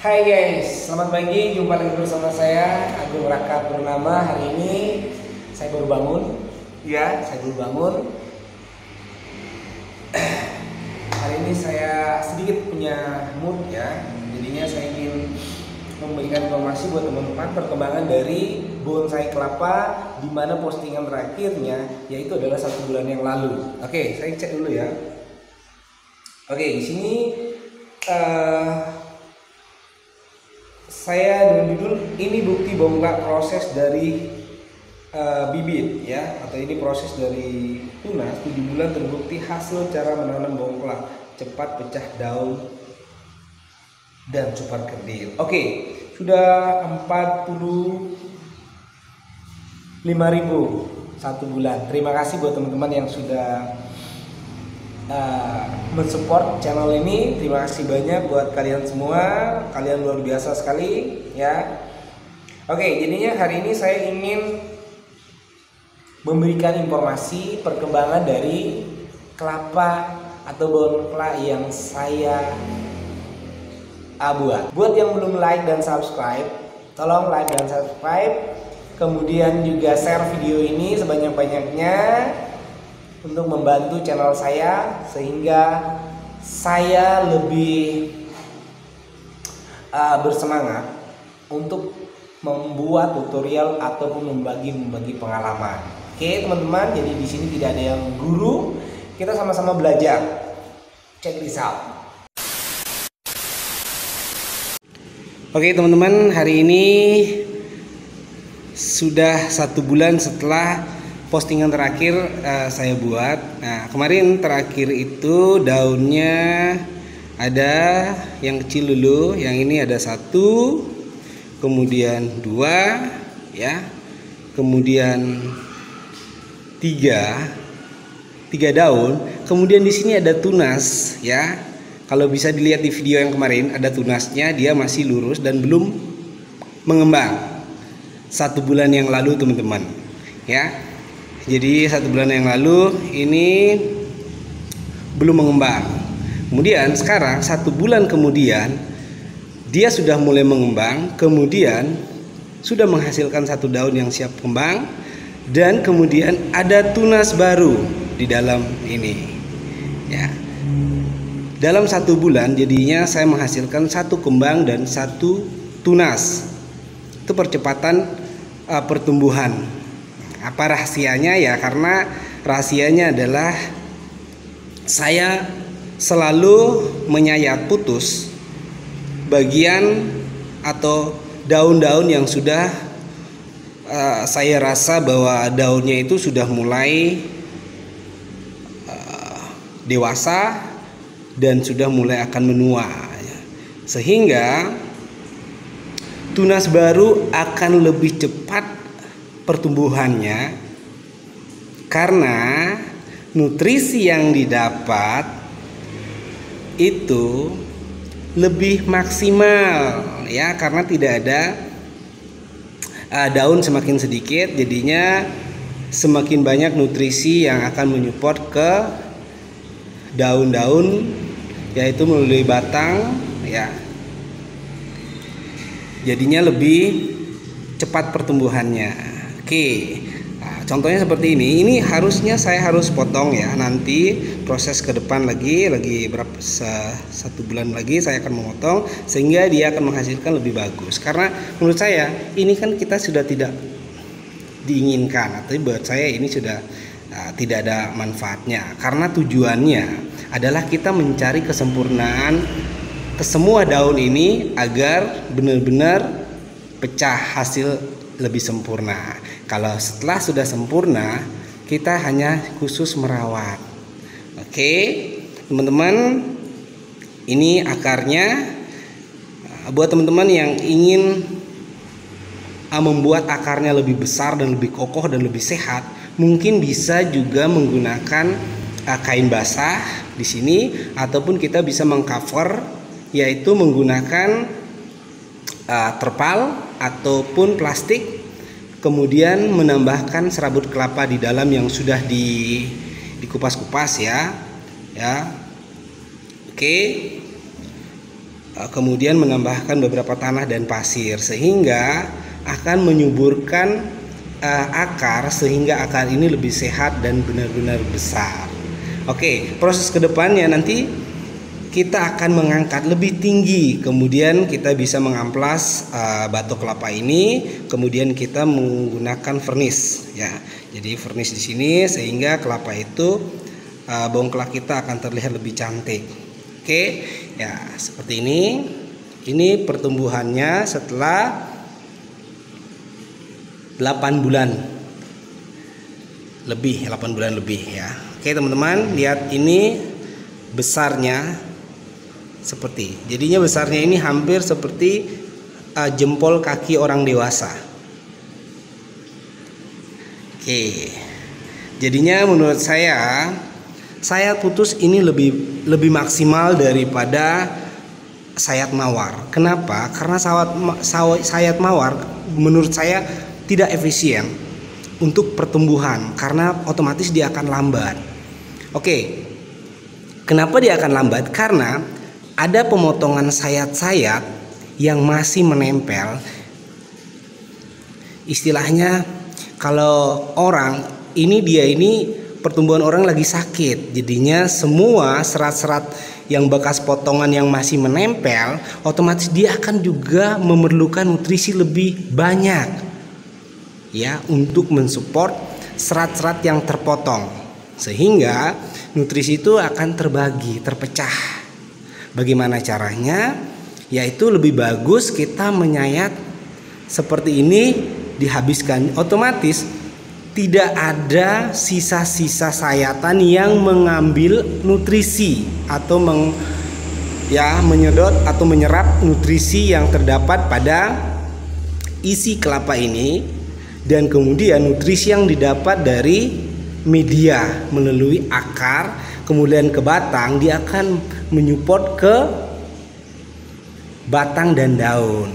Hai guys, selamat pagi. Jumpa lagi bersama saya Agung Raka Purnama. Hari ini saya baru bangun. Saya baru bangun. Hari ini saya sedikit punya mood ya. Jadinya saya ingin memberikan informasi buat teman-teman perkembangan dari bonsai kelapa, di mana postingan terakhirnya yaitu adalah 1 bulan yang lalu. Oke, saya cek dulu ya. Oke, di sini saya dengan judul ini bukti bongkar proses dari bibit ya, atau ini proses dari tunas 7 bulan terbukti hasil cara menanam bongklak cepat pecah daun dan cepat kerdil. Oke, sudah 45.000 1 bulan. Terima kasih buat teman-teman yang sudah mensupport channel ini. Terima kasih banyak buat kalian semua. Kalian luar biasa sekali ya. Oke, jadinya hari ini saya ingin memberikan informasi perkembangan dari kelapa atau bongklak yang saya buat. Buat yang belum like dan subscribe, tolong like dan subscribe. Kemudian juga share video ini sebanyak-banyaknya untuk membantu channel saya sehingga saya lebih bersemangat untuk membuat tutorial ataupun membagi pengalaman. Oke teman-teman, jadi di sini tidak ada yang guru, kita sama-sama belajar. Check this out. Oke teman-teman, hari ini sudah 1 bulan setelah postingan terakhir saya buat. Nah, kemarin terakhir itu daunnya ada yang kecil dulu, yang ini ada 1, kemudian 2 ya, kemudian 3 daun, kemudian di sini ada tunas ya. Kalau bisa dilihat di video yang kemarin ada tunasnya, dia masih lurus dan belum mengembang. 1 bulan yang lalu teman-teman ya. Jadi 1 bulan yang lalu ini belum mengembang. Kemudian sekarang 1 bulan kemudian dia sudah mulai mengembang, kemudian sudah menghasilkan 1 daun yang siap kembang, dan kemudian ada tunas baru di dalam ini ya. Dalam 1 bulan jadinya saya menghasilkan 1 kembang dan 1 tunas. Itu percepatan pertumbuhan. Apa rahasianya ya? Karena rahasianya adalah saya selalu menyayat putus bagian atau daun-daun yang sudah saya rasa bahwa daunnya itu sudah mulai dewasa dan sudah mulai akan menua, sehingga tunas baru akan lebih cepat pertumbuhannya karena nutrisi yang didapat itu lebih maksimal ya, karena tidak ada daun semakin sedikit, jadinya semakin banyak nutrisi yang akan menyupport ke daun-daun, yaitu melalui batang ya, jadinya lebih cepat pertumbuhannya. Oke, nah, contohnya seperti ini. Ini harusnya saya harus potong ya. Nanti proses ke depan lagi berapa 1 bulan lagi saya akan memotong sehingga dia akan menghasilkan lebih bagus. Karena menurut saya ini kan kita sudah tidak diinginkan, atau buat saya ini sudah tidak ada manfaatnya. Karena tujuannya adalah kita mencari kesempurnaan ke semua daun ini agar benar-benar pecah hasil lebih sempurna. Kalau setelah sudah sempurna, kita hanya khusus merawat. Oke, teman-teman, ini akarnya. Buat teman-teman yang ingin membuat akarnya lebih besar dan lebih kokoh dan lebih sehat, mungkin bisa juga menggunakan kain basah di sini, ataupun kita bisa mengcover, yaitu menggunakan terpal ataupun plastik, kemudian menambahkan serabut kelapa di dalam yang sudah dikupas-kupas ya. Oke. kemudian menambahkan beberapa tanah dan pasir sehingga akan menyuburkan akar sehingga akar ini lebih sehat dan benar-benar besar. Oke, proses kedepannya nanti kita akan mengangkat lebih tinggi, kemudian kita bisa mengamplas batok kelapa ini, kemudian kita menggunakan vernis ya. Jadi vernis di sini sehingga kelapa itu bongklak kita akan terlihat lebih cantik. Oke, ya seperti ini. Ini pertumbuhannya setelah 8 bulan lebih, 8 bulan lebih ya. Oke teman-teman, lihat ini besarnya seperti. Jadinya besarnya ini hampir seperti jempol kaki orang dewasa. Oke. Jadinya menurut saya putus ini lebih maksimal daripada sayat mawar. Kenapa? Karena sayat mawar menurut saya tidak efisien untuk pertumbuhan karena otomatis dia akan lambat. Oke. Kenapa dia akan lambat? Karena ada pemotongan sayat-sayat yang masih menempel. Istilahnya kalau orang ini pertumbuhan orang lagi sakit, jadinya semua serat-serat yang bekas potongan yang masih menempel otomatis dia akan juga memerlukan nutrisi lebih banyak ya untuk mensupport serat-serat yang terpotong sehingga nutrisi itu akan terpecah. Bagaimana caranya? Yaitu lebih bagus kita menyayat seperti ini, dihabiskan, otomatis tidak ada sisa-sisa sayatan yang mengambil nutrisi atau menyedot atau menyerap nutrisi yang terdapat pada isi kelapa ini. Dan kemudian nutrisi yang didapat dari media melalui akar kemudian ke batang, dia akan menyupport ke batang dan daun.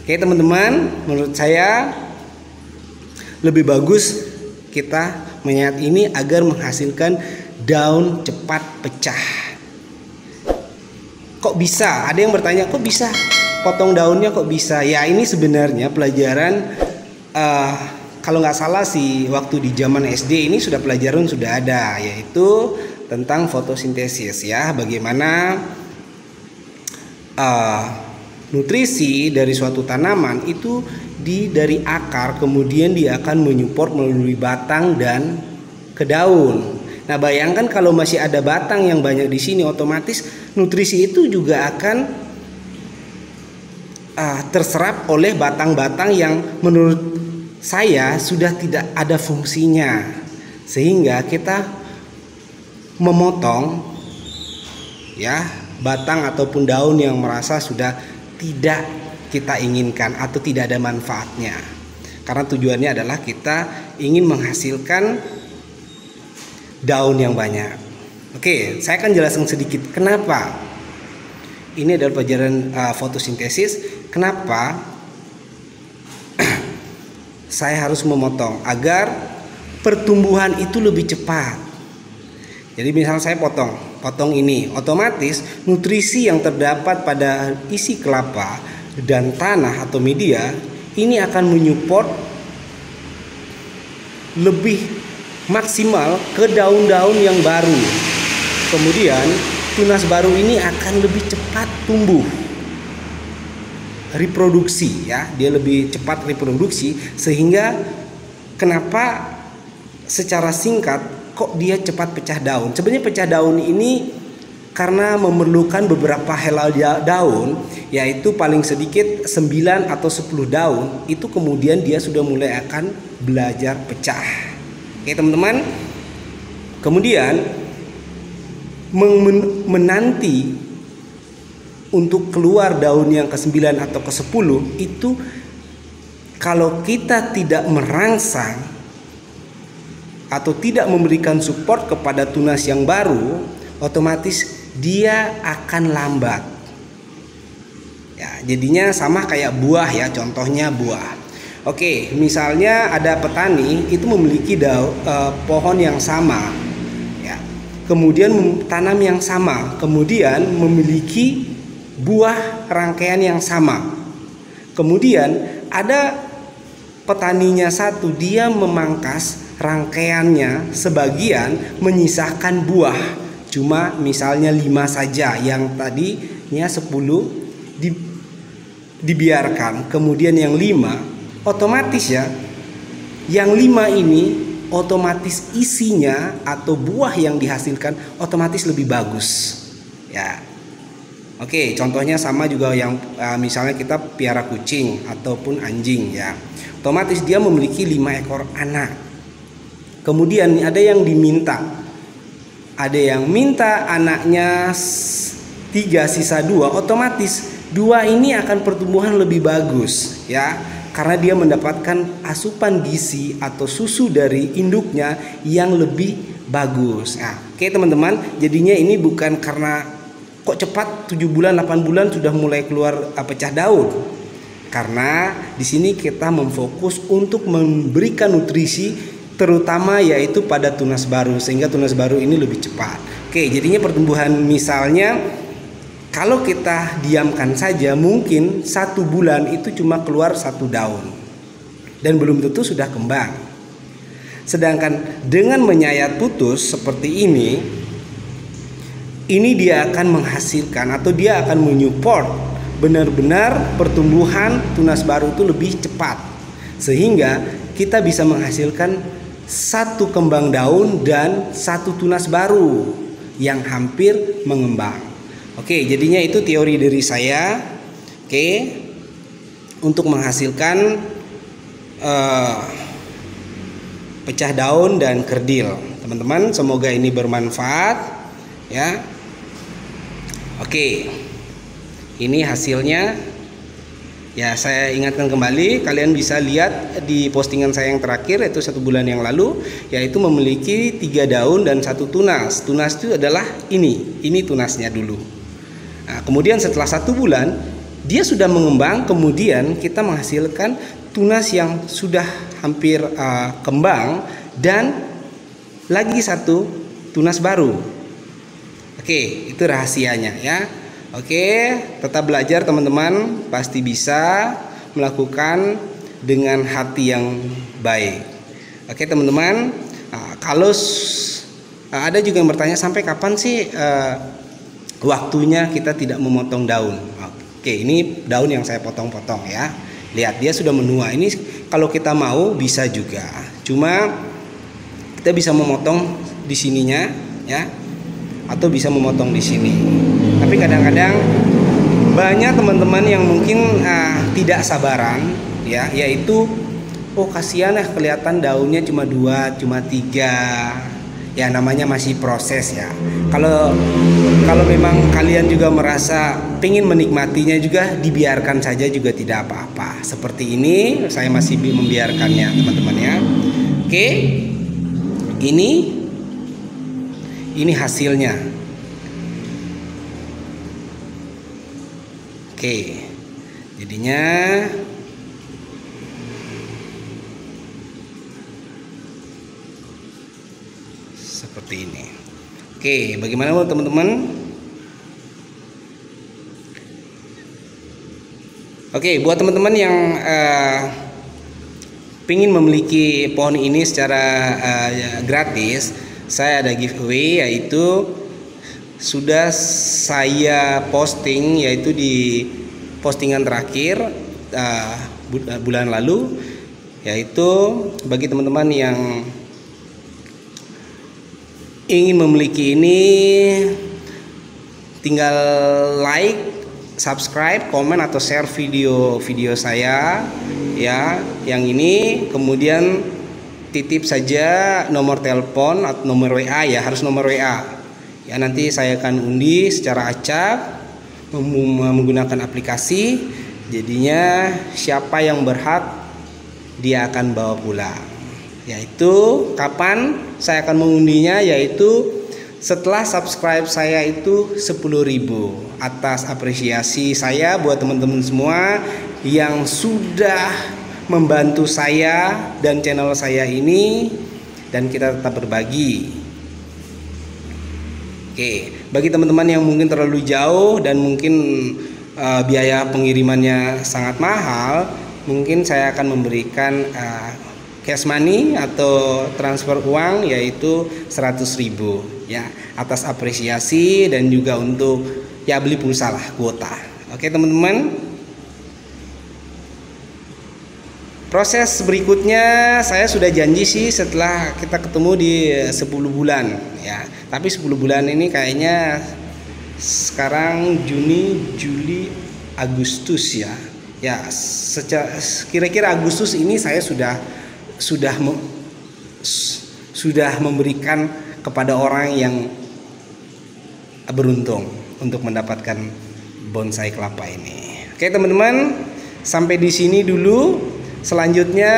Oke teman-teman, menurut saya lebih bagus kita menyayat ini agar menghasilkan daun cepat pecah. Kok bisa? Ada yang bertanya, kok bisa potong daunnya, kok bisa? Ya ini sebenarnya pelajaran kalau nggak salah sih waktu di zaman SD ini pelajaran sudah ada, yaitu tentang fotosintesis ya, bagaimana nutrisi dari suatu tanaman itu dari akar kemudian dia akan menyupport melalui batang dan ke daun. Nah bayangkan kalau masih ada batang yang banyak di sini, otomatis nutrisi itu juga akan terserap oleh batang-batang yang menurut saya sudah tidak ada fungsinya, sehingga kita memotong ya batang ataupun daun yang merasa sudah tidak kita inginkan atau tidak ada manfaatnya, karena tujuannya adalah kita ingin menghasilkan daun yang banyak. Oke, saya akan jelaskan sedikit kenapa ini adalah pelajaran fotosintesis. Kenapa saya harus memotong agar pertumbuhan itu lebih cepat. Jadi misal saya potong ini, otomatis nutrisi yang terdapat pada isi kelapa dan tanah atau media ini akan menyupport lebih maksimal ke daun-daun yang baru. Kemudian tunas baru ini akan lebih cepat tumbuh, reproduksi ya, dia lebih cepat reproduksi, sehingga kenapa secara singkat kok dia cepat pecah daun. Sebenarnya pecah daun ini karena memerlukan beberapa helai daun, yaitu paling sedikit 9 atau 10 daun, itu kemudian dia sudah mulai akan belajar pecah. Oke teman-teman, kemudian menanti untuk keluar daun yang ke-9 atau ke-10 itu kalau kita tidak merangsang atau tidak memberikan support kepada tunas yang baru, otomatis dia akan lambat. Ya, jadinya sama kayak buah ya, contohnya buah. Oke, misalnya ada petani itu memiliki pohon yang sama, ya, kemudian tanam yang sama, kemudian memiliki buah rangkaian yang sama. Kemudian ada petaninya satu, dia memangkas rangkaiannya sebagian, menyisakan buah cuma misalnya 5 saja, yang tadinya 10 dibiarkan. Kemudian yang 5 otomatis ya, yang 5 ini otomatis isinya atau buah yang dihasilkan otomatis lebih bagus ya. Oke, contohnya sama juga yang misalnya kita piara kucing ataupun anjing ya, otomatis dia memiliki 5 ekor anak. Kemudian ada yang diminta, ada yang minta anaknya 3 sisa 2, otomatis 2 ini akan pertumbuhan lebih bagus ya, karena dia mendapatkan asupan gizi atau susu dari induknya yang lebih bagus. Nah, oke teman-teman, jadinya ini bukan karena kok cepat 7 bulan 8 bulan sudah mulai keluar pecah daun. Karena di sini kita memfokus untuk memberikan nutrisi terutama yaitu pada tunas baru, sehingga tunas baru ini lebih cepat. Oke, jadinya pertumbuhan misalnya kalau kita diamkan saja mungkin 1 bulan itu cuma keluar 1 daun dan belum tentu sudah kembang. Sedangkan dengan menyayat putus seperti ini dia akan menghasilkan atau dia akan menyupport benar-benar pertumbuhan tunas baru itu lebih cepat, sehingga kita bisa menghasilkan 1 kembang daun dan 1 tunas baru yang hampir mengembang. Oke, jadinya itu teori dari saya. Oke, untuk menghasilkan pecah daun dan kerdil. Teman-teman, semoga ini bermanfaat ya. Oke, ini hasilnya ya. Saya ingatkan kembali, kalian bisa lihat di postingan saya yang terakhir, yaitu 1 bulan yang lalu, yaitu memiliki 3 daun dan 1 tunas. Tunas itu adalah ini tunasnya dulu. Nah, kemudian setelah 1 bulan dia sudah mengembang, kemudian kita menghasilkan tunas yang sudah hampir kembang dan lagi 1 tunas baru. Oke, itu rahasianya ya. Oke, tetap belajar teman-teman, pasti bisa melakukan dengan hati yang baik. Oke teman-teman, kalau ada juga yang bertanya sampai kapan sih waktunya kita tidak memotong daun. Oke, ini daun yang saya potong-potong ya. Lihat, dia sudah menua. Ini kalau kita mau bisa juga, cuma kita bisa memotong di sininya ya, atau bisa memotong di sini. Tapi kadang-kadang banyak teman-teman yang mungkin tidak sabaran ya, yaitu kasihan kelihatan daunnya cuma 2, cuma 3. Ya namanya masih proses ya. Kalau memang kalian juga merasa ingin menikmatinya juga, dibiarkan saja juga tidak apa-apa. Seperti ini saya masih membiarkannya teman-teman ya. Oke, ini hasilnya. Oke, jadinya seperti ini. Oke, bagaimana teman-teman? Oke, buat teman-teman yang ingin memiliki pohon ini secara gratis, saya ada giveaway, yaitu sudah saya posting, yaitu di postingan terakhir bulan lalu, yaitu bagi teman-teman yang ingin memiliki ini, tinggal like, subscribe, komen atau share video saya ya, yang ini. Kemudian titip saja nomor telepon atau nomor WA ya, harus nomor WA ya, nanti saya akan undi secara acak menggunakan aplikasi. Jadinya siapa yang berhak dia akan bawa pulang. Yaitu kapan saya akan mengundinya, yaitu setelah subscribe saya itu 10.000. Atas apresiasi saya buat teman-teman semua yang sudah membantu saya dan channel saya ini, dan kita tetap berbagi. Oke, bagi teman-teman yang mungkin terlalu jauh dan mungkin biaya pengirimannya sangat mahal, mungkin saya akan memberikan cash money atau transfer uang, yaitu 100.000 ya, atas apresiasi dan juga untuk ya beli pulsa lah, kuota. Oke teman-teman. Proses berikutnya saya sudah janji sih setelah kita ketemu di 10 bulan ya. Tapi 10 bulan ini kayaknya sekarang Juni, Juli, Agustus ya. Ya, kira-kira Agustus ini saya sudah memberikan kepada orang yang beruntung untuk mendapatkan bonsai kelapa ini. Oke teman-teman, sampai di sini dulu. Selanjutnya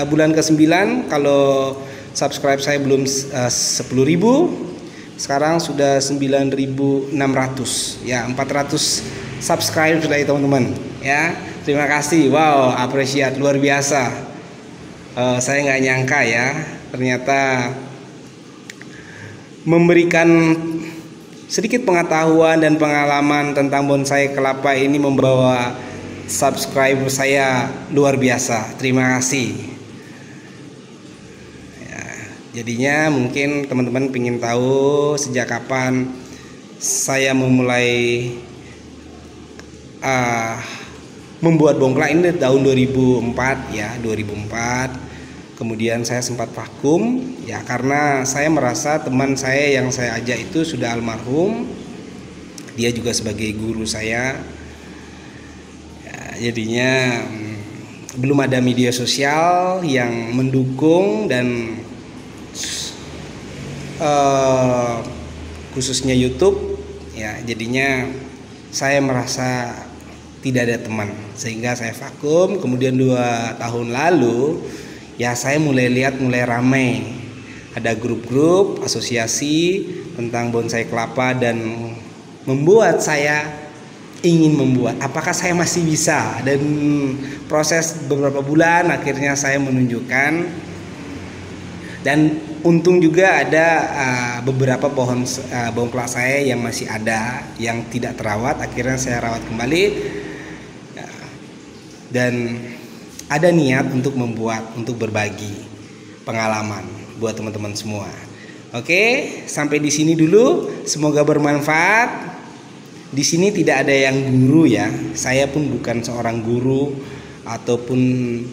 bulan ke-9, kalau subscribe saya belum 10.000, sekarang sudah 9.600 ya, 400 subscribe sudah ya teman-teman ya. Terima kasih, wow, apresiat luar biasa. Saya nggak nyangka ya, ternyata memberikan sedikit pengetahuan dan pengalaman tentang bonsai kelapa ini membawa subscriber saya luar biasa. Terima kasih ya, jadinya mungkin teman-teman ingin tahu sejak kapan saya memulai membuat bongklak ini. Tahun 2004 ya, 2004. Kemudian saya sempat vakum ya, karena saya merasa teman saya yang saya ajak itu sudah almarhum, dia juga sebagai guru saya. Jadinya belum ada media sosial yang mendukung, dan khususnya YouTube ya, jadinya saya merasa tidak ada teman, sehingga saya vakum. Kemudian 2 tahun lalu ya, saya mulai ramai, ada grup-grup asosiasi tentang bonsai kelapa, dan membuat saya ingin membuat. Apakah saya masih bisa? Dan proses beberapa bulan akhirnya saya menunjukkan, dan untung juga ada beberapa pohon bongklak saya yang masih ada, yang tidak terawat. Akhirnya saya rawat kembali dan ada niat untuk membuat, untuk berbagi pengalaman buat teman-teman semua. Oke, sampai di sini dulu, semoga bermanfaat. Di sini tidak ada yang guru ya, saya pun bukan seorang guru ataupun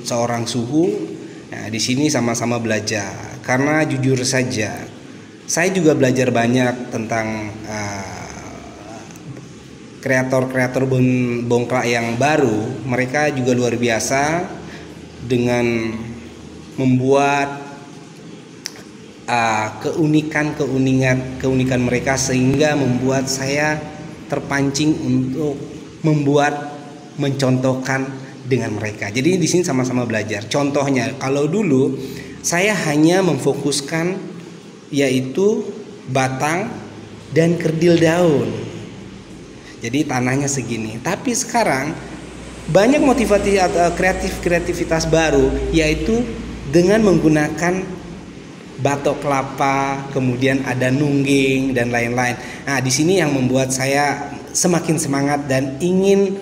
seorang suhu. Nah, di sini sama-sama belajar, karena jujur saja saya juga belajar banyak tentang kreator-kreator bongklak yang baru. Mereka juga luar biasa dengan membuat keunikan mereka, sehingga membuat saya terpancing untuk mencontohkan dengan mereka. Jadi di sini sama-sama belajar. Contohnya, kalau dulu saya hanya memfokuskan yaitu batang dan kerdil daun. Jadi tanahnya segini. Tapi sekarang banyak motivasi atau kreativitas baru, yaitu dengan menggunakan batok kelapa, kemudian ada nungging dan lain-lain. Nah, di sini yang membuat saya semakin semangat dan ingin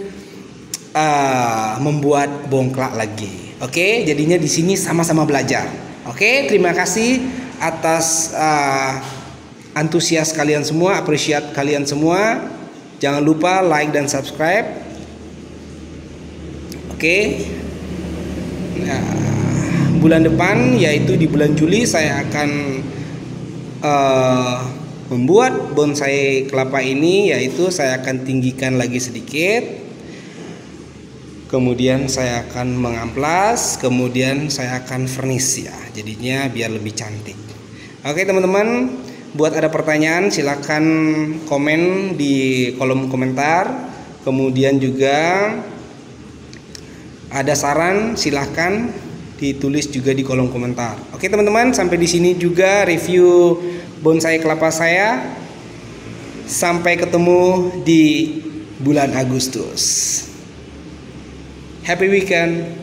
membuat bongklak lagi. Oke, jadinya di sini sama-sama belajar. Oke, terima kasih atas antusias kalian semua, apresiat kalian semua. Jangan lupa like dan subscribe. Oke. Nah, bulan depan, yaitu di bulan Juli, saya akan membuat bonsai kelapa ini, yaitu saya akan tinggikan lagi sedikit, kemudian saya akan mengamplas, kemudian saya akan vernis ya, jadinya biar lebih cantik. Oke teman-teman, buat ada pertanyaan silahkan komen di kolom komentar, kemudian juga ada saran silahkan ditulis juga di kolom komentar. Oke teman-teman, sampai di sini juga review bonsai kelapa saya. Sampai ketemu di bulan Agustus. Happy weekend.